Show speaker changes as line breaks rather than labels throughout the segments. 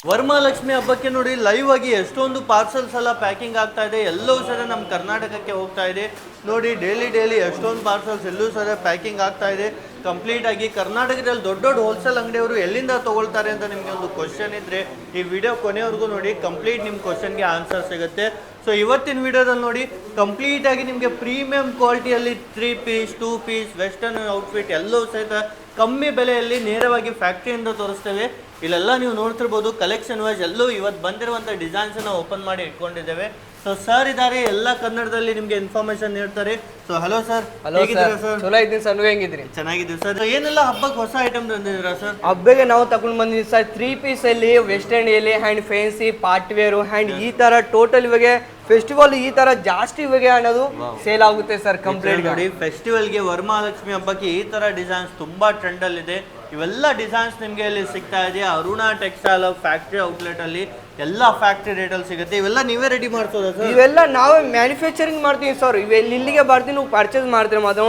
ವರಮಹಾಲಕ್ಷ್ಮಿ ಹಬ್ಬಕ್ಕೆ ನೋಡಿ ಲೈವ್ ಆಗಿ ಎಷ್ಟೊಂದು ಪಾರ್ಸಲ್ಸ್ ಎಲ್ಲ ಪ್ಯಾಕಿಂಗ್ ಆಗ್ತಾ ಇದೆ. ಎಲ್ಲವೂ ಸಹ ನಮ್ಮ ಕರ್ನಾಟಕಕ್ಕೆ ಹೋಗ್ತಾ ಇದೆ. ನೋಡಿ ಡೈಲಿ ಎಷ್ಟೊಂದು ಪಾರ್ಸಲ್ಸ್ ಎಲ್ಲೂ ಸಹ ಪ್ಯಾಕಿಂಗ್ ಆಗ್ತಾ ಇದೆ. ಕಂಪ್ಲೀಟ್ ಆಗಿ ಕರ್ನಾಟಕದಲ್ಲಿ ದೊಡ್ಡ ದೊಡ್ಡ ಹೋಲ್ಸೇಲ್ ಅಂಗಡಿಯವರು ಎಲ್ಲಿಂದ ತಗೊಳ್ತಾರೆ ಅಂತ ನಿಮಗೆ ಒಂದು ಕ್ವಶನ್ ಇದ್ರೆ ಈ ವಿಡಿಯೋ ಕೊನೆವರೆಗೂ ನೋಡಿ, ಕಂಪ್ಲೀಟ್ ನಿಮ್ಮ ಕ್ವಶನ್ಗೆ ಆನ್ಸರ್ ಸಿಗುತ್ತೆ. ಸೊ ಇವತ್ತಿನ ವಿಡಿಯೋದಲ್ಲಿ ನೋಡಿ ಕಂಪ್ಲೀಟ್ ಆಗಿ ನಿಮಗೆ ಪ್ರೀಮಿಯಂ ಕ್ವಾಲಿಟಿಯಲ್ಲಿ 3 ಪೀಸ್ 2 ಪೀಸ್ ವೆಸ್ಟರ್ನ್ ಔಟ್ಫಿಟ್ ಎಲ್ಲವೂ ಸಹಿತ ಕಮ್ಮಿ ಬೆಲೆಯಲ್ಲಿ ನೇರವಾಗಿ ಫ್ಯಾಕ್ಟ್ರಿಯಿಂದ ತೋರಿಸ್ತೇವೆ. ಇಲ್ಲೆಲ್ಲ ನೀವು ನೋಡ್ತಿರ್ಬೋದು ಕಲೆಕ್ಷನ್ ವೈಸ್ ಎಲ್ಲೂ ಇವತ್ತು ಬಂದಿರುವಂಥ ಡಿಸೈನ್ಸನ್ನು ಓಪನ್ ಮಾಡಿ ಇಟ್ಕೊಂಡಿದ್ದೇವೆ. ಸೊ ಸರ್ ಇದ್ದಾರೆ, ಎಲ್ಲ ಕನ್ನಡದಲ್ಲಿ ನಿಮಗೆ ಇನ್ಫಾರ್ಮೇಶನ್ ನೀಡ್ತಾರೆ. ಸೊ ಹಲೋ ಸರ್, ಹೇಗಿದ್ದೀರಾ ಸರ್?
ಚಲೋ ಇದ್ದೀನಿ ಸರ್, ನೀವು ಹೆಂಗಿದ್ರಿ?
ಚೆನ್ನಾಗಿದ್ದೀವಿ ಸರ್. ಏನೆಲ್ಲ ಹಬ್ಬಕ್ಕೆ ಹೊಸ ಐಟಮ್ ತಂದಿದ್ದೀರಾ ಸರ್?
ಹಬ್ಬಗೆ ನಾವು ತಗೊಂಡು ಬಂದಿದ್ದೀವಿ ಸರ್ 3 ಪೀಸ್ ಅಲ್ಲಿ ವೆಸ್ಟರ್ನ್ ಅಲ್ಲಿ hand fancy party wear hand ಈ ತರ ಟೋಟಲ್ ಇವಾಗ ಫೆಸ್ಟಿವಲ್ ಈ ತರ ಜಾಸ್ತಿ ಇವಾಗ ಅನ್ನೋದು ಸೇಲ್ ಆಗುತ್ತೆ ಸರ್. ಕಂಪ್ಲೀಟ್
ನೋಡಿ ಫೆಸ್ಟಿವಲ್ಗೆ ವರಮಹಾಲಕ್ಷ್ಮಿ ಹಬ್ಬಕ್ಕೆ ಈ ತರ ಡಿಸೈನ್ಸ್ ತುಂಬಾ ಟ್ರೆಂಡ್ ಅಲ್ಲಿ ಇದೆ. ಇವೆಲ್ಲ ಡಿಸೈನ್ಸ್ ನಿಮಗೆ ಇಲ್ಲಿ ಸಿಗ್ತಾ ಇದೆ ಅರುಣಾ ಟೆಕ್ಸ್ಟೈಲ್ ಫ್ಯಾಕ್ಟ್ರಿ ಔಟ್ಲೆಟ್ ಅಲ್ಲಿ. ಎಲ್ಲ ಫ್ಯಾಕ್ಟ್ರಿ ರೇಟ್ ಅಲ್ಲಿ ಸಿಗುತ್ತೆ. ಇವೆಲ್ಲ ನೀವೇ ರೆಡಿ ಮಾಡ್ಸೋದಾ ಸರ್?
ಇವೆಲ್ಲ ನಾವೇ ಮ್ಯಾನುಫ್ಯಾಕ್ಚರಿಂಗ್ ಮಾಡ್ತೀವಿ ಸರ್. ಇವೆಲ್ಲ ಇಲ್ಲಿಗೆ ಬರ್ತೀವಿ, ನೀವು ಪರ್ಚೇಸ್ ಮಾಡ್ತೀವಿ ಅದು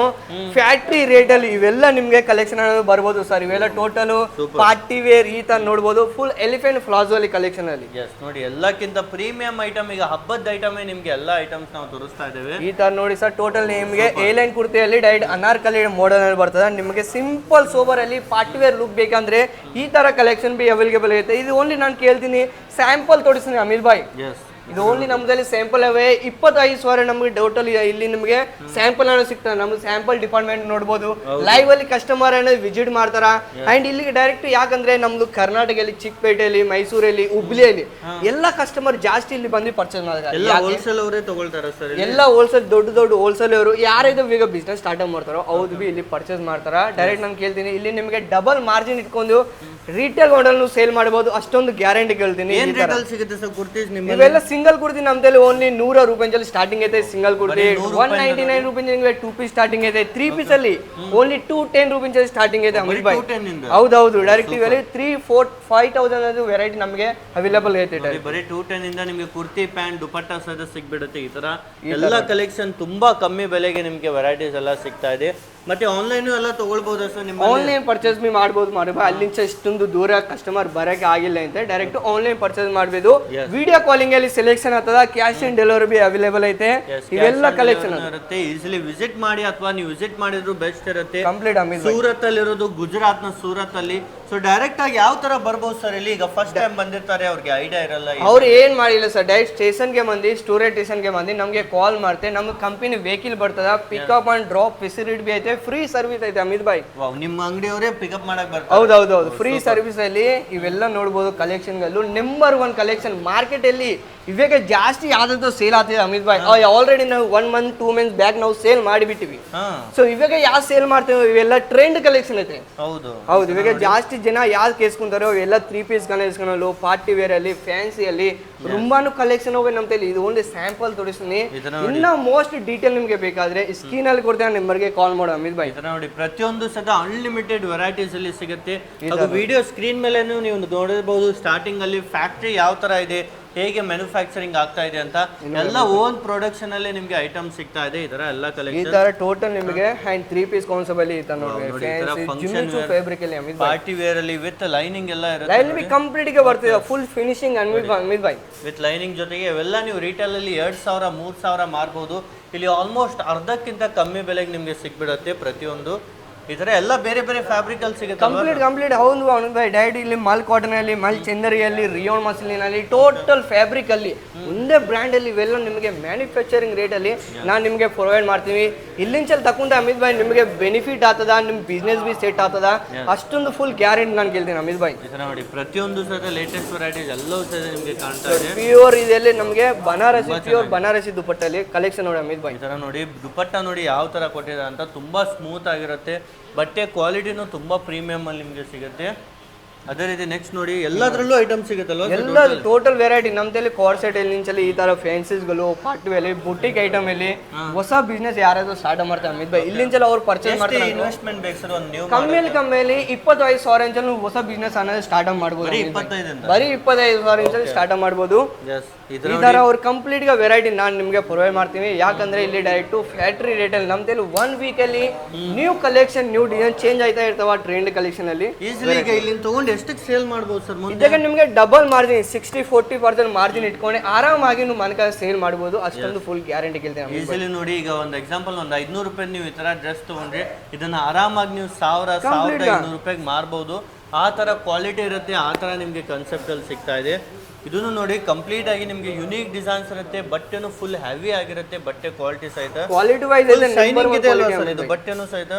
ಫ್ಯಾಕ್ಟ್ರಿ ರೇಟ್ ಅಲ್ಲಿ. ಇವೆಲ್ಲ ನಿಮ್ಗೆ ಕಲೆಕ್ಷನ್ ಬರ್ಬೋದು ಸರ್. ಇವೆಲ್ಲ ಟೋಟಲ್ ಪಾರ್ಟಿ ವೇರ್ ಈ ತರ ನೋಡ್ಬೋದು. ಫುಲ್ ಎಲಿಫೆಂಟ್ ಪ್ಲಾಜೋ ಅಲ್ಲಿ ಕಲೆಕ್ಷನ್ ಅಲ್ಲಿ.
ಎಸ್ ನೋಡಿ, ಎಲ್ಲಕ್ಕಿಂತ ಪ್ರೀಮಿಯಂ ಐಟಮ್ ಈಗ ಹಬ್ಬದ ಐಟಮೇ ನಿಮ್ಗೆ ಎಲ್ಲ ಐಟಮ್ಸ್ ನಾವು ತೋರಿಸ್ತಾ ಇದ್ದೇವೆ.
ಈ ತರ ನೋಡಿ ಸರ್, ಟೋಟಲ್ ನಿಮಗೆ ಏಲೈನ್ ಕುರ್ತಿಯಲ್ಲಿ ಡೈರೆಕ್ಟ್ ಅನಾರ್ಕಲಿ ಮಾಡೆಲ್ ಅಲ್ಲಿ ಬರ್ತದೆ. ನಿಮಗೆ ಸಿಂಪಲ್ ಸೋಬರ್ ಅಲ್ಲಿ ಪಾರ್ಟಿ ವೇರ್ ಲುಕ್ ಬೇಕಂದ್ರೆ ಈ ತರ ಕಲೆಕ್ಷನ್ ಬಿ ಅವೈಲೇಬಲ್ ಇರುತ್ತೆ. ಇದು ಓನ್ಲಿ ನಾನು ಕೇಳ್ತೀನಿ ಸ್ಯಾಂಪಲ್ ತೋರಿಸ್ತೀನಿ ಅಮಿಲ್ ಭಾಯ್. ಇದು ಓನ್ಲಿ ನಮ್ದಲ್ಲಿ ಸ್ಯಾಂಪಲ್ ಅವೇ 25,000 ನಮಗೆ ಟೋಟಲ್ ಇಲ್ಲಿ ನಿಮಗೆ ಸ್ಯಾಂಪಲ್ ಅನ್ನೋ ಸಿಗ್ತದೆ. ನಮ್ಗೆ ಸ್ಯಾಂಪಲ್ ಡಿಪಾರ್ಟ್ಮೆಂಟ್ ನೋಡ್ಬೋದು. ಲೈವ್ ಅಲ್ಲಿ ಕಸ್ಟಮರ್ ಅನ್ನೋದು ವಿಸಿಟ್ ಮಾಡ್ತಾರ. ಅಂಡ್ ಇಲ್ಲಿಗೆ ಡೈರೆಕ್ಟ್ ಯಾಕಂದ್ರೆ ನಮ್ದು ಕರ್ನಾಟಕದಲ್ಲಿ ಚಿಕ್ಕಪೇಟೆಯಲ್ಲಿ ಮೈಸೂರಲ್ಲಿ ಹುಬ್ಳಿಯಲ್ಲಿ ಎಲ್ಲ ಕಸ್ಟಮರ್ ಜಾಸ್ತಿ ಇಲ್ಲಿ ಬಂದು ಪರ್ಚೇಸ್ ಮಾಡ್ತಾರೆ. ಎಲ್ಲ ಹೋಲ್ಸೇಲ್ ದೊಡ್ಡ ಹೋಲ್ಸೇಲ್ ಅವರು ಯಾರಿದು ಈಗ ಬಿಸ್ನೆಸ್ ಸ್ಟಾರ್ಟ್ ಮಾಡ್ತಾರೋ ಅವ್ರು ಬಿ ಇಲ್ಲಿ ಪರ್ಚೇಸ್ ಮಾಡ್ತಾರ. ಡೈರೆಕ್ಟ್ ನಾನು ಕೇಳ್ತೀನಿ, ಇಲ್ಲಿ ನಿಮಗೆ ಡಬಲ್ ಮಾರ್ಜಿನ್ ಇಟ್ಕೊಂಡು ರಿಟೇಲ್ ಮಾಡೆಲ್ ಸೇಲ್ ಮಾಡಬಹುದು, ಅಷ್ಟೊಂದು ಗ್ಯಾರಂಟಿ ಕೇಳ್ತೀನಿ. ಇವೆಲ್ಲ ಸಿಂಗಲ್ ಕುರ್ತಿ ನಮ್ದಲ್ಲಿ ಓನ್ಲಿ 100 ರೂಪಾಯಿ ಸ್ಟಾರ್ಟಿಂಗ್ ಐತೆ. ಸಿಂಗಲ್ ಕುರ್ತಿ 199 ರೂಪಾಯಿ 2 ಪೀಸ್ ಸ್ಟಾರ್ಟಿಂಗ್ ಐತೆ. 3 ಪೀಸ್ ಅಲ್ಲಿ ಓನ್ಲಿ 210 ರೂಪಾಯಿ ಸ್ಟಾರ್ಟಿಂಗ್ ಐತೆ ಅಮಿಲ್ ಭಾಯ್. ಹೌದೌದು, ಡೈರೆಕ್ಟ್ ಇವೆಲ್ಲ 3, 4, 5,000 ವೆರೈಟಿ ನಮಗೆ ಅವೈಲೇಬಲ್ ಐತೆ.
ಬರೀ 210 ಇಂದ ನಿಮಗೆ ಕುರ್ತಿ ಪ್ಯಾಂಟ್ ದುಪಟ್ಟ ಸಹ ಸಿಗ್ಬಿಡುತ್ತೆ. ಈ ತರ ಎಲ್ಲ ಕಲೆಕ್ಷನ್ ತುಂಬಾ ಕಮ್ಮಿ ಬೆಲೆಗೆ ನಿಮಗೆ ವೆರೈಟೀಸ್ ಎಲ್ಲ ಸಿಗ್ತಾ ಇದೆ. ಮತ್ತೆ ಆನ್ಲೈನ್ ಎಲ್ಲ ತಗೊಳ್ಬಹುದು ಸರ್. ನಿಮ್ಮ
ಆನ್ಲೈನ್ ಪರ್ಚೇಸ್ ಬಿ ಮಾಡಬಹುದು. ಅಲ್ಲಿಂದ ಇಷ್ಟೊಂದು ದೂರ ಕಸ್ಟಮರ್ ಬರಕ್ಕೆ ಆಗಿಲ್ಲ ಅಂತ ಡೈರೆಕ್ಟ್ ಆನ್ಲೈನ್ ಪರ್ಚೇಸ್ ಮಾಡಬಹುದು. ವಿಡಿಯೋ ಕಾಲಿಂಗ್ ಅಲ್ಲಿ ಸೆಲೆಕ್ಷನ್ ಆಗ್ತದ, cash on delivery B available ಐತೆ. ಇವೆಲ್ಲ ಕಲೆಕ್ಷನ್
ಇರುತ್ತೆ. ಈಸಿಲಿ ವಿಸಿಟ್ ಮಾಡಿ ಅಥವಾ ನೀವು ವಿಸಿಟ್ ಮಾಡಿದ್ರು ಬೆಸ್ಟ್ ಇರುತ್ತೆ.
ಕಂಪ್ಲೀಟ್
ಸೂರತ್ ಅಲ್ಲಿ ಇರೋದು, ಗುಜರಾತ್ ನ ಸೂರತ್ ಅಲ್ಲಿ. ಸೊ ಡೈರೆಕ್ಟ್ ಆಗಿ ಯಾವ ತರ ಬರ್ಬೋದು ಸರ್ ಇಲ್ಲಿ? ಈಗ ಫಸ್ಟ್ ಟೈಮ್ ಬಂದಿರ್ತಾರೆ, ಅವ್ರಿಗೆ ಐಡಿಯಾ ಇರಲ್ಲ.
ಅವ್ರು ಏನ್ ಮಾಡಿಲ್ಲ ಸರ್, ಡೈರೆಕ್ಟ್ ಸ್ಟೇಷನ್ಗೆ ಬಂದು ಸ್ಟೋರೇಜ್ ಸ್ಟೇಷನ್ಗೆ ಬಂದು ನಮಗೆ ಕಾಲ್ ಮಾಡ್ತೆ. ನಮ್ಮ ಕಂಪನಿ ವೆಹಿಕಲ್ ಬರ್ತದ, pickup and drop facility B ಐತೆ, ಫ್ರೀ ಸರ್ವಿಸ್ ಐತೆ ಅಮಿತ್ ಭಾಯ್.
ನಿಮ್ಮ ಅಂಗಡಿಯವರೇ ಪಿಕಪ್ ಮಾಡಕ್ ಬರ್ತಾರೆ?
ಹೌದೌದು, ಫ್ರೀ ಸರ್ವಿಸ್ ಅಲ್ಲಿ ಇವೆಲ್ಲ ನೋಡ್ಬೋದು. ಕಲೆಕ್ಷನ್ ನಂಬರ್ 1 ಕಲೆಕ್ಷನ್ ಮಾರ್ಕೆಟ್ ಅಲ್ಲಿ ಇವಾಗ ಜಾಸ್ತಿ ಯಾವ್ದು ಸೇಲ್ ಆಗ್ತಿದೆ ಅಮಿತ್ ಭಾಯ್. ಆಲ್ರೆಡಿ ನಾವು 1 month 2 months ಬ್ಯಾಕ್ ನಾವು ಸೇಲ್ ಮಾಡಿಬಿಟ್ಟಿವಿ. ಸೊ ಇವಾಗ ಯಾವ್ದು ಸೇಲ್ ಮಾಡ್ತೇವೆ ಇವೆಲ್ಲ ಟ್ರೆಂಡ್ ಕಲೆಕ್ಷನ್ ಐತೆ. ಹೌದು, ಇವಾಗ ಜಾಸ್ತಿ ಜನ ಯಾವ್ದು ಕೇಸ್ಕೊಂತಾರೋ ಇವೆಲ್ಲ 3 ಪೀಸ್ ಕಲೆಕ್ಷನ್, ಪಾರ್ಟಿ ವೇರ್ ಅಲ್ಲಿ, ಫ್ಯಾನ್ಸಿ ಅಲ್ಲಿ ತುಂಬಾನು ಕಲೆಕ್ಷನ್ ಹೋಗಿ ನಮ್ಮ ತಲೆ. ಇದು ಒಂದು ಸ್ಯಾಂಪಲ್ ತೋರಿಸ್ತೀನಿ. ಇನ್ನ ಮೋಸ್ಟ್ ಡೀಟೇಲ್ ನಿಮ್ಗೆ ಬೇಕಾದ್ರೆ ಸ್ಕ್ರೀನ್ ಅಲ್ಲಿ ಕೊಡ್ತೇನೆ, ನಂಬರ್ಗೆ ಕಾಲ್ ಮಾಡೋ ಅಮಿತ್ ಭಾಯ್.
ನೋಡಿ ಪ್ರತಿಯೊಂದು ಸದಾ ಅನ್ಲಿಮಿಟೆಡ್ ವೆರೈಟೀಸ್ ಅಲ್ಲಿ ಸಿಗುತ್ತೆ. ವಿಡಿಯೋ ಸ್ಕ್ರೀನ್ ಮೇಲೆ ನೀವು ನೋಡಬಹುದು. ಸ್ಟಾರ್ಟಿಂಗ್ ಅಲ್ಲಿ ಫ್ಯಾಕ್ಟ್ರಿ ಯಾವ ತರ ಇದೆ, ಹೇಗೆ ಮ್ಯಾನುಫ್ಯಾಕ್ಚರಿಂಗ್ ಆಗ್ತಾ ಇದೆ ಅಂತ ಎಲ್ಲ ಓನ್ ಪ್ರೊಡಕ್ಷನ್ ಅಲ್ಲಿ ನಿಮಗೆ ಐಟಮ್ ಸಿಗ್ತಾ ಇದೆ. ಈ ತರ ಎಲ್ಲ ಕಲೆಕ್ಷನ್
ಈ ತರ ಟೋಟಲ್ ನಿಮಗೆ ಹ್ಯಾಂಡ್ 3 ಪೀಸ್ ಕಾನ್ಸೆಪ್ಟ್ ಅಲ್ಲಿ ಇತ ನೋಡಿ. ಫ್ಯಾಬ್ರಿಕ್ ಅಲ್ಲಿ ಅಮಿತ್ ಭಾಯ್,
ಪಾರ್ಟಿ ವೇರ್ ಅಲ್ಲಿ ವಿತ್ ಲೈನಿಂಗ್ ಎಲ್ಲ ಇರುತ್ತೆ.
ಲೈನಿಂಗ್ ಕಂಪ್ಲೀಟ್ ಗೆ ಬರ್ತದೆ, full finishing Amit Bhai
with lining ಜೊತೆಗೆ ಇವೆಲ್ಲ ನೀವು ರಿಟೇಲ್ ಅಲ್ಲಿ 2,000 3,000 ಮಾರ್ಬಹುದು. ಇಲ್ಲಿ ಆಲ್ಮೋಸ್ಟ್ ಅರ್ಧಕ್ಕಿಂತ ಕಮ್ಮಿ ಬೆಲೆಗೆ ನಿಮಗೆ ಸಿಗ್ಬಿಡುತ್ತೆ ಪ್ರತಿಯೊಂದು. ಈ ತರ ಎಲ್ಲ ಬೇರೆ ಬೇರೆ ಫ್ಯಾಬ್ರಿಕ್ ಅಲ್ಲಿ ಸಿಗುತ್ತೆ.
ಕಂಪ್ಲೀಟ್ ಹೌದು ಅಮಿತ್ ಭಾಯ್. ಡೈರೆಕ್ಟ್ ಇಲ್ಲಿ ಮಲ್ ಕಾಟನ್ ಅಲ್ಲಿ, ಮಲ್ ಚಂದರಿಯಲ್ಲಿ, ರಿಯೋನ್ ಮಸ್ಲಿನಲ್ಲಿ ಟೋಟಲ್ ಫ್ಯಾಬ್ರಿಕ್ ಅಲ್ಲಿ ಒಂದೇ ಬ್ರ್ಯಾಂಡ್ ಅಲ್ಲಿ ಇವೆಲ್ಲ ನಿಮಗೆ ಮ್ಯಾನುಫ್ಯಾಕ್ಚರಿಂಗ್ ರೇಟ್ ಅಲ್ಲಿ ನಾನು ನಿಮಗೆ ಪ್ರೊವೈಡ್ ಮಾಡ್ತೀವಿ. ಇಲ್ಲಿಂದ ತಗೊಂಡ್ರೆ ಅಮಿತ್ ಭಾಯ್ ನಿಮಗೆ ಬೆನಿಫಿಟ್ ಆಗ್ತದ, ನಿಮ್ ಬಿಸ್ನೆಸ್ ಬಿ ಸೆಟ್ ಆಗ್ತದ, ಅಷ್ಟೊಂದು ಫುಲ್ ಗ್ಯಾರಂಟಿ ನಾನು ಕೇಳ್ತೀನಿ ಅಮಿತ್ ಭಾಯ್.
ನೋಡಿ ಪ್ರತಿಯೊಂದು ಸಹ ಲೇಟೆಸ್ಟ್ ವೆರೈಟೀಸ್ ಎಲ್ಲವೂ ಸಹ ನಿಮಗೆ ಕಾಣ್ತಾ ಇದೆ.
ಪ್ಯೂರ್ ಇದೆಲ್ಲ ನಮಗೆ ಪ್ಯೂರ್ ಬನಾರಸಿ ದುಪಟ್ಟಲ್ಲಿ ಕಲೆಕ್ಷನ್ ನೋಡಿ ಅಮಿತ್ ಭಾಯ್.
ಈ ತರ ನೋಡಿ ದುಪಟ್ಟ ನೋಡಿ ಯಾವ ತರ ಕೊಟ್ಟಿದ್ದಾರೆ ಅಂತ. ತುಂಬಾ ಸ್ಮೂತ್ ಆಗಿರುತ್ತೆ. ಬಟ್ಟೆ ಕ್ವಾಲಿಟಿನೂ ತುಂಬಾ ಪ್ರೀಮಿಯಂ ಅಲ್ಲಿ ನಿಮಗೆ ಸಿಗುತ್ತೆ. ಅದೇ ರೀತಿ ನೆಕ್ಸ್ಟ್ ನೋಡಿ ಎಲ್ಲದರಲ್ಲೂ ಐಟಮ್ ಸಿಗುತ್ತಲ್ವ?
ಎಲ್ಲ ಟೋಟಲ್ ವೆರೈಟಿ ನಮ್ದಲ್ಲಿ ಕೋರ್ ಸೆಟ್ ಅಲ್ಲಿ ಈ ತರ ಫ್ಯಾನ್ಸೀಸ್ಗಳು, ಪಾರ್ಟಿ ಅಲ್ಲಿ, ಬುಟಿಕ್ ಐಟಮ್ ಅಲ್ಲಿ ಹೊಸ ಬಿಸ್ನೆಸ್ ಯಾರಾದ್ರೂ ಸ್ಟಾರ್ಟ್ ಮಾಡ್ತಾರೆ ಅಮಿತ್ ಭಾಯ್, ಇಲ್ಲಿಂದೆಲ್ಲ ಅವ್ರು ಪರ್ಚೇಸ್ ಮಾಡ್ತಾರೆ.
ಇನ್ವೆಸ್ಟ್ಮೆಂಟ್ ಬೇಕು ಸರ್ ಒಂದು ನ್ಯೂ
ಕಮ್ಮಿಯಲ್ಲಿ 25,000 ಇಂಚಲ್ಲಿ ಹೊಸ ಬಿಸ್ನೆಸ್ ಅನ್ನೋದು ಸ್ಟಾರ್ಟ್ ಮಾಡ್ಬೋದು. ಬರೀ 25,000 ಇಂಚಲ್ಲಿ ಸ್ಟಾರ್ಟ್ ಮಾಡ್ಬೋದು. ಈ ತರ ಅವ್ರು ಕಂಪ್ಲೀಟ್ గా ವೆರೈಟಿ ನಾನು ನಿಮಗೆ ಪ್ರೊವೈಡ್ ಮಾಡ್ತೀವಿ. ಯಾಕಂದ್ರೆ ಇಲ್ಲಿ ಡೈರೆಕ್ಟ್ ಫ್ಯಾಕ್ಟರಿ ರೇಟ್ ಅಲ್ಲಿ ನಮ್ದಲ್ಲಿ 1 ವೀಕ್ ಅಲ್ಲಿ new collection new design change ಆಯ್ತಾ ಇರ್ತಾವ ಟ್ರೆಂಡ್ ಕಲೆಕ್ಷನ್ ಅಲ್ಲಿ.
ಈಸಿಲಿ ಈಗ ಇಲ್ಲಿಂದ ತಗೊಂಡು ಎಷ್ಟಕ್ಕೆ ಸೇಲ್ ಮಾಡ್ಬೋದು ಸರ್?
ಇದಾಗ ನಿಮಗೆ ಡಬಲ್ ಮಾರ್ಜಿನ್ 60-40% ಮಾರ್ಜಿನ್ ಇಟ್ಕೊಂಡು ಆರಾಮಾಗಿ ನೀವು ಮನಕ ಸೇಲ್ ಮಾಡ್ಬೋದು. ಅಷ್ಟೊಂದು ಫುಲ್ ಗ್ಯಾರಂಟಿ ಕೇಳ್ತೀನಿ.
ಈಸಿಲಿ ನೋಡಿ, ಈಗ ಒಂದು ಎಕ್ಸಾಂಪಲ್ ಒಂದು 500 ರೂಪಾಯಿ ನೀವು ಈ ತರ ಡ್ರೆಸ್ ತಗೊಂಡ್ರೆ ಇದನ್ನ ಆರಾಮಾಗಿ ನೀವು 1000-1500 ರೂಪಾಯಿಗೆ ಮಾರ್ಬೋದು. ಆ ತರ ಕ್ವಾಲಿಟಿ ಇರುತ್ತೆ, ಆ ತರ ನಿಮ್ಗೆ ಕಾನ್ಸೆಪ್ಟ್ ಅಲ್ಲಿ ಸಿಗ್ತಾ ಇದೆ. ಇದನ್ನು ನೋಡಿ ಕಂಪ್ಲೀಟ್ ಆಗಿ ನಿಮ್ಗೆ ಯುನೀಕ್ ಡಿಸೈನ್ಸ್ ಇರುತ್ತೆ, ಬಟ್ಟೆನು ಫುಲ್ ಹೆವಿ ಆಗಿರುತ್ತೆ, ಬಟ್ಟೆ ಕ್ವಾಲಿಟಿ ಸಹಿತ
ಕ್ವಾಲಿಟಿ ವೈಸ್
ಶೈನಿಂಗ್ ಇದೆ ಅಲ್ವಾ ಸರ್? ಇದು ಬಟ್ಟೆನು ಸಹಿತ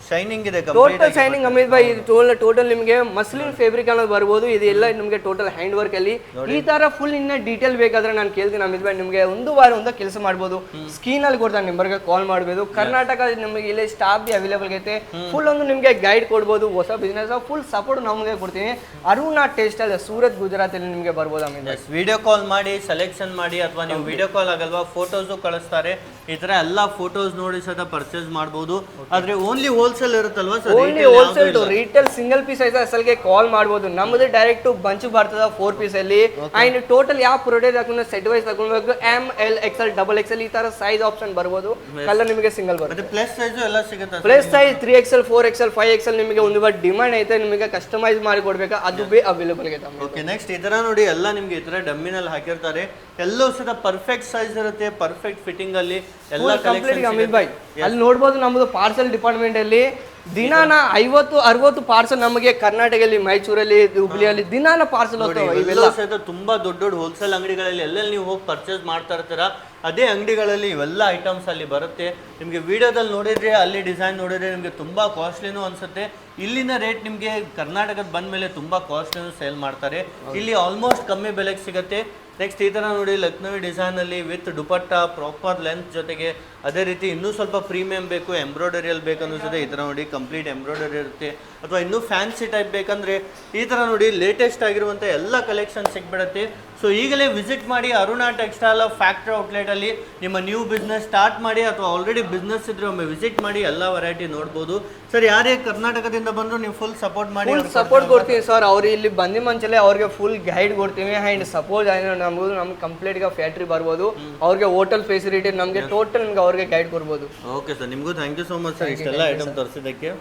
ಶೈನಿಂಗ್ ಇದೆ,
ಟೋಟಲ್ ಶೈನಿಂಗ್. ಅಮಿತ್ ಭಾಯ್ ಇದು ಟೋಟಲ್ ನಿಮಗೆ ಮಸ್ಲಿನ್ ಫ್ಯಾಬ್ರಿಕ್ ಅನ್ನೋದು ಬರ್ಬೋದು. ಇದೆಲ್ಲ ನಿಮಗೆ ಟೋಟಲ್ ಹ್ಯಾಂಡ್ ವರ್ಕ್ ಅಲ್ಲಿ ಈ ತರ ಫುಲ್ ಇನ್ನ ಡೀಟೇಲ್ ಬೇಕಾದ್ರೆ ನಾನು ಕೇಳ್ತೀನಿ ಅಮಿತ್ ಭಾಯ್, ನಿಮಗೆ ಒಂದು ವಾರ ಒಂದು ಕೆಲಸ ಮಾಡ್ಬೋದು. ಸ್ಕ್ರೀನ್ ಅಲ್ಲಿ ಕೊಡ್ತಾನೆ, ನಂಬರ್ಗೆ ಕಾಲ್ ಮಾಡಬಹುದು. ಕರ್ನಾಟಕ ನಮಗೆ ಇಲ್ಲಿ ಸ್ಟಾಫ್ ಬಿ ಅವೈಲೇಬಲ್ ಐತೆ. ಫುಲ್ ಒಂದು ನಿಮಗೆ ಗೈಡ್ ಕೊಡ್ಬೋದು. ಹೊಸ ಬಿಸ್ನೆಸ್ ಫುಲ್ ಸಪೋರ್ಟ್ ನಮಗೆ ಕೊಡ್ತೀನಿ. ಅರುಣಾ ಟೆಕ್ಸ್ಟೈಲ್ ಸೂರತ್ ಗುಜರಾತ್ ಅಲ್ಲಿ ನಿಮಗೆ ಬರ್ಬೋದು ಅಮಿತ್ ಭಾಯ್.
ವಿಡಿಯೋ ಕಾಲ್ ಮಾಡಿ ಸೆಲೆಕ್ಷನ್ ಮಾಡಿ, ಅಥವಾ ನೀವು ವಿಡಿಯೋ ಕಾಲ್ ಆಗಲ್ವಾ ಫೋಟೋಸ್ ಕಳಿಸ್ತಾರೆ. ಈ ತರ ಎಲ್ಲಾ ಫೋಟೋಸ್ ನೋಡಿ ಸಹ ಪರ್ಚೇಸ್ ಮಾಡಬಹುದು. ಆದ್ರೆ ಓನ್ಲಿ ಹೋಲ್ಸೇಲ್ ಇರುತ್ತಲ್ವಾ sir?
Only wholesale to retail single piece ಐತೆ ಅಸಲ್ಗೆ ಕಾಲ್ ಮಾಡ್ಬೋದು. ನಮ್ಮದು ಡೈರೆಕ್ಟ್ ಬಂಚ್ ಬರ್ತದ 4 ಪೀಸ್ ಅಲ್ಲಿ. ಅಂಡ್ ಟೋಟಲ್ ಯಾವ ಪ್ರಾಡಕ್ಟ್ ಹಾಕೊಂಡು ಸೆಟ್ ವೈಸ್ ತಗೊಳ್ಬೇಕು, ML XL XXL ಈ ತರ ಸೈಜ್ ಆಪ್ಷನ್ ಬರ್ಬೋದು. ಕಲರ್ ನಿಮಗೆ ಸಿಂಗಲ್ ಬರುತ್ತೆ.
ಪ್ಲಸ್ ಸೈಜ್ ಎಲ್ಲ ಸಿಗುತ್ತೆ.
Plus size 3XL 4XL 5XL ನಿಮಗೆ ಒಂದು ಬಾರ್ ಡಿಮಾಂಡ್ ಐತೆ, ನಿಮಗೆ ಕಸ್ಟಮೈಸ್ ಮಾಡಿ ಕೊಡ್ಬೇಕಾ ಅದು ಬಿ ಅವೈಲೇಬಲ್ ಐತೆ.
ಓಕೆ, ನೆಕ್ಸ್ಟ್ ಈ ತರ ನೋಡಿ ಎಲ್ಲ ನಿಮ್ಗೆ ಈ ತರ ಡಮ್ಮಿನಲ್ಲಿ ಹಾಕಿರ್ತಾರೆ. ಎಲ್ಲವೂ ಸಹ ಪರ್ಫೆಕ್ಟ್ ಸೈಜ್ ಇರುತ್ತೆ, ಪರ್ಫೆಕ್ಟ್ ಫಿಟ್ಟಿಂಗ್ ಅಲ್ಲಿ ಎಲ್ಲ
ಕಂಪ್ಲೀಟ್ ಅಮಿತ್ ಭಾಯ್ ಅಲ್ಲಿ ನೋಡ್ಬೋದು. ನಮ್ಮದು ಪಾರ್ಸಲ್ ಡಿಪಾರ್ಟ್ಮೆಂಟ್ ಅಲ್ಲಿ ದಿನಾನ 50-60 ಪಾರ್ಸಲ್ ನಮಗೆ ಕರ್ನಾಟಕದಲ್ಲಿ, ಮೈಸೂರಲ್ಲಿ, ಹುಬ್ಳಿಯಲ್ಲಿ ದಿನಾನ ಪಾರ್ಸಲ್ ಹೋಗ್ತಾವೆ. ಇವೆಲ್ಲ
ಸಹಿತ ತುಂಬಾ ದೊಡ್ಡ ದೊಡ್ಡ ಹೋಲ್ಸೇಲ್ ಅಂಗಡಿಗಳಲ್ಲಿ ಎಲ್ಲೆಲ್ಲಿ ನೀವು ಹೋಗಿ ಪರ್ಚೇಸ್ ಮಾಡ್ತಾ ಇರ್ತೀರಾ, ಅದೇ ಅಂಗಡಿಗಳಲ್ಲಿ ಇವೆಲ್ಲ ಐಟಮ್ಸ್ ಅಲ್ಲಿ ಬರುತ್ತೆ. ನಿಮಗೆ ವಿಡಿಯೋದಲ್ಲಿ ನೋಡಿದ್ರೆ, ಅಲ್ಲಿ ಡಿಸೈನ್ ನೋಡಿದ್ರೆ ನಿಮಗೆ ತುಂಬಾ ಕಾಸ್ಟ್ಲಿನೂ ಅನ್ಸುತ್ತೆ. ಇಲ್ಲಿನ ರೇಟ್ ನಿಮಗೆ ಕರ್ನಾಟಕದ ಬಂದ ಮೇಲೆ ತುಂಬಾ ಕಾಸ್ಟ್ಲಿನೂ ಸೇಲ್ ಮಾಡ್ತಾರೆ. ಇಲ್ಲಿ ಆಲ್ಮೋಸ್ಟ್ ಕಮ್ಮಿ ಬೆಲೆಗೆ ಸಿಗುತ್ತೆ. ನೆಕ್ಸ್ಟ್ ಈ ಥರ ನೋಡಿ ಲಕ್ನವಿ ಡಿಸೈನಲ್ಲಿ ವಿತ್ ದುಪಟ್ಟ ಪ್ರಾಪರ್ ಲೆಂತ್ ಜೊತೆಗೆ, ಅದೇ ರೀತಿ ಇನ್ನೂ ಸ್ವಲ್ಪ ಪ್ರೀಮಿಯಂ ಬೇಕು, ಎಂಬ್ರಾಯ್ಡರಿಯಲ್ಲಿ ಬೇಕು ಅನ್ನಿಸುತ್ತೆ ಈ ಥರ ನೋಡಿ ಕಂಪ್ಲೀಟ್ ಎಂಬ್ರಾಯ್ಡರಿ ಇರುತ್ತೆ. ಅಥವಾ ಇನ್ನೂ ಫ್ಯಾನ್ಸಿ ಟೈಪ್ ಬೇಕಂದರೆ ಈ ಥರ ನೋಡಿ ಲೇಟೆಸ್ಟ್ ಆಗಿರುವಂಥ ಎಲ್ಲ ಕಲೆಕ್ಷನ್ ಸಿಕ್ಬಿಡುತ್ತೆ. ಸೊ ಈಗಲೇ ವಿಸಿಟ್ ಮಾಡಿ ಅರುಣಾ ಟೆಕ್ಸ್ಟೈಲ್ ಫ್ಯಾಕ್ಟ್ರಿ ಔಟ್ಲೆಟಲ್ಲಿ. ನಿಮ್ಮ ನ್ಯೂ ಬಿಸ್ನೆಸ್ ಸ್ಟಾರ್ಟ್ ಮಾಡಿ ಅಥವಾ ಆಲ್ರೆಡಿ ಬಿಸ್ನೆಸ್ ಇದ್ರೆ ಒಮ್ಮೆ ವಿಸಿಟ್ ಮಾಡಿ, ಎಲ್ಲ ವೆರೈಟಿ ನೋಡ್ಬೋದು. ಸರ್ ಯಾರೇ ಕರ್ನಾಟಕದಿಂದ ಬಂದರೂ ನೀವು ಫುಲ್ ಸಪೋರ್ಟ್ ಮಾಡಿ,
ಫುಲ್ ಸಪೋರ್ಟ್ ಕೊಡ್ತೀವಿ ಸರ್. ಅವ್ರು ಇಲ್ಲಿ ಬಂದಿ ಮಂಚಲ್ಲೇ ಅವ್ರಿಗೆ ಫುಲ್ ಗೈಡ್ ಕೊಡ್ತೀವಿ. ಆ್ಯಂಡ್ ಸಪೋಸ್ ನಮ್ಗೆ ಕಂಪ್ಲೀಟ್గా ಫ್ಯಾಕ್ಟ್ರಿ ಬರ್ಬೋದು. ಅವ್ರಿಗೆ ಹೋಟೆಲ್ ಫೆಸಿಲಿಟಿ ನಮಗೆ ಟೋಟಲ್ ನಿಮ್ಗೆ ಅವ್ರಿಗೆ ಗೈಡ್ ಕೊಡ್ಬೋದು.
ಓಕೆ ಸರ್, ನಿಮಗೂ thank you so much sir ಇಷ್ಟೆಲ್ಲ ಐಟಮ್ ತರಿಸಿದ್ದಕ್ಕೆ.